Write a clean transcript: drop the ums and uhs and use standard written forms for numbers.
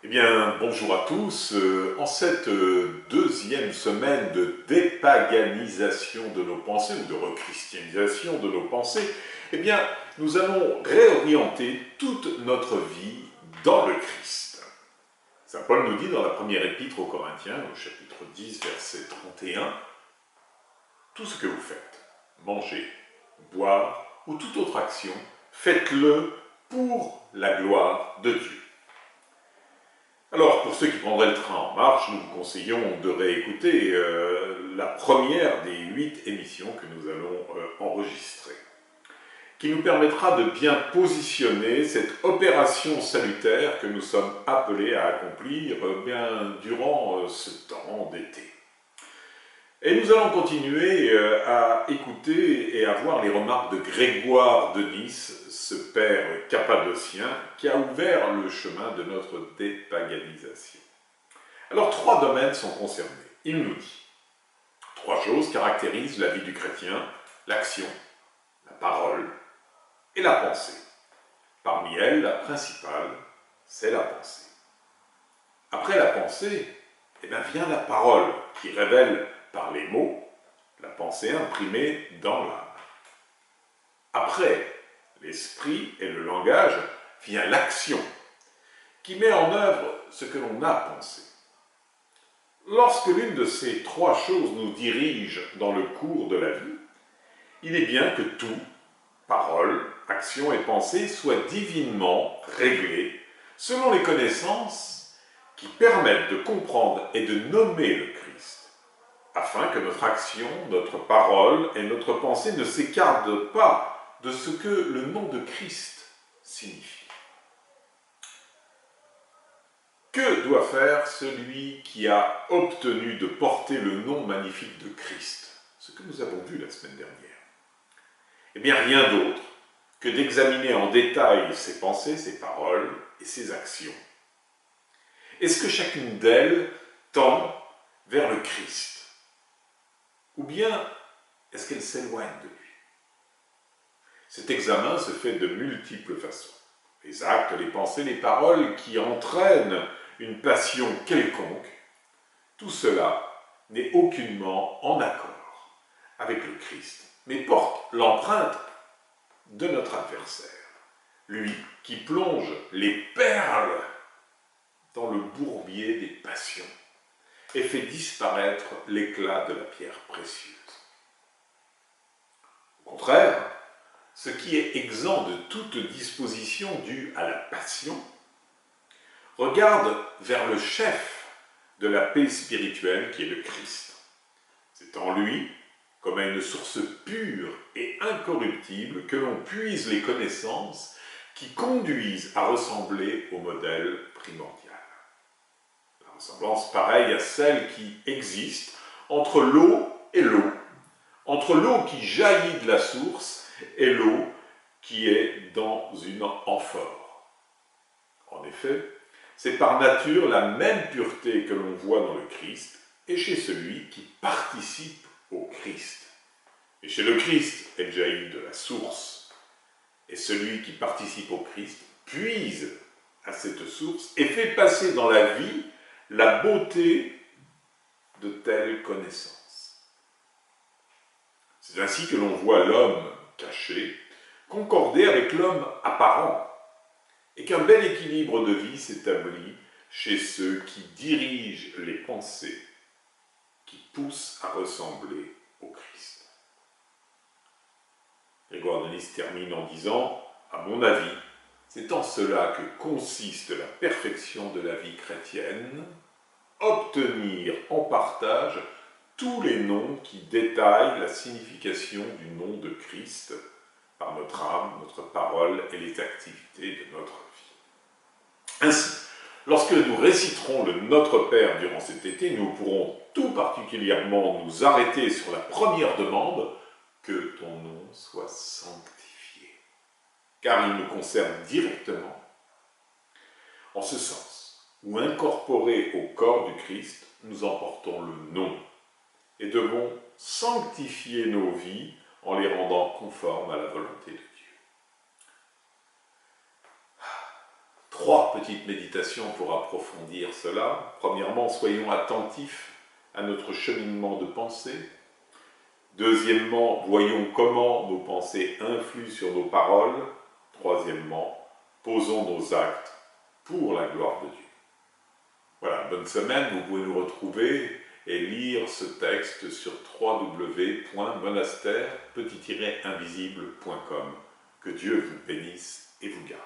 Eh bien, bonjour à tous. En cette deuxième semaine de dépaganisation de nos pensées, ou de rechristianisation de nos pensées, eh bien, nous allons réorienter toute notre vie dans le Christ. Saint Paul nous dit dans la première épître aux Corinthiens, au chapitre 10, verset 31, « Tout ce que vous faites, manger, boire ou toute autre action, faites-le pour la gloire de Dieu. » Alors, pour ceux qui prendraient le train en marche, nous vous conseillons de réécouter la première des 8 émissions que nous allons enregistrer, qui nous permettra de bien positionner cette opération salutaire que nous sommes appelés à accomplir durant ce temps d'été. Et nous allons continuer à écouter et à voir les remarques de Grégoire de Nice, ce père cappadocien qui a ouvert le chemin de notre dépaganisation. Alors 3 domaines sont concernés. Il nous dit 3 choses caractérisent la vie du chrétien: l'action, la parole et la pensée. Parmi elles, la principale, c'est la pensée. Après la pensée, vient la parole qui révèle par les mots la pensée imprimée dans l'âme. Après l'esprit et le langage vient l'action qui met en œuvre ce que l'on a pensé. Lorsque l'une de ces 3 choses nous dirige dans le cours de la vie, il est bien que tout, parole, action et pensée, soit divinement réglé selon les connaissances qui permettent de comprendre et de nommer le Christ, afin que notre action, notre parole et notre pensée ne s'écartent pas de ce que le nom de Christ signifie. Que doit faire celui qui a obtenu de porter le nom magnifique de Christ? Ce que nous avons vu la semaine dernière. Eh bien, rien d'autre que d'examiner en détail ses pensées, ses paroles et ses actions. Est-ce que chacune d'elles tend vers le Christ? Ou bien est-ce qu'elle s'éloigne de lui? Cet examen se fait de multiples façons. Les actes, les pensées, les paroles qui entraînent une passion quelconque, tout cela n'est aucunement en accord avec le Christ, mais porte l'empreinte de notre adversaire, lui qui plonge les perles dans le bourbier des passions et fait disparaître l'éclat de la pierre précieuse. Au contraire, ce qui est exempt de toute disposition due à la passion regarde vers le chef de la paix spirituelle qui est le Christ. C'est en lui, comme à une source pure et incorruptible, que l'on puise les connaissances qui conduisent à ressembler au modèle primordial. La ressemblance pareille à celle qui existe entre l'eau et l'eau, entre l'eau qui jaillit de la source et l'eau qui est dans une amphore. En effet, c'est par nature la même pureté que l'on voit dans le Christ et chez celui qui participe au Christ. Et chez le Christ, elle jaillit de la source. Et celui qui participe au Christ puise à cette source et fait passer dans la vie la beauté de telles connaissances. C'est ainsi que l'on voit l'homme caché concorder avec l'homme apparent, et qu'un bel équilibre de vie s'établit chez ceux qui dirigent les pensées, qui poussent à ressembler au Christ. Grégoire de Nice termine en disant « À mon avis, c'est en cela que consiste la perfection de la vie chrétienne, obtenir en partage tous les noms qui détaillent la signification du nom de Christ par notre âme, notre parole et les activités de notre vie. » Ainsi, lorsque nous réciterons le Notre Père durant cet été, nous pourrons tout particulièrement nous arrêter sur la première demande « Que ton nom soit sanctifié », car il nous concerne directement. En ce sens, où incorporés au corps du Christ, nous en portons le nom et devons sanctifier nos vies en les rendant conformes à la volonté de Dieu. 3 petites méditations pour approfondir cela. Premièrement, soyons attentifs à notre cheminement de pensée. Deuxièmement, voyons comment nos pensées influent sur nos paroles. Troisièmement, posons nos actes pour la gloire de Dieu. Voilà, bonne semaine, vous pouvez nous retrouver et lire ce texte sur www.monastère-invisible.com. Que Dieu vous bénisse et vous garde.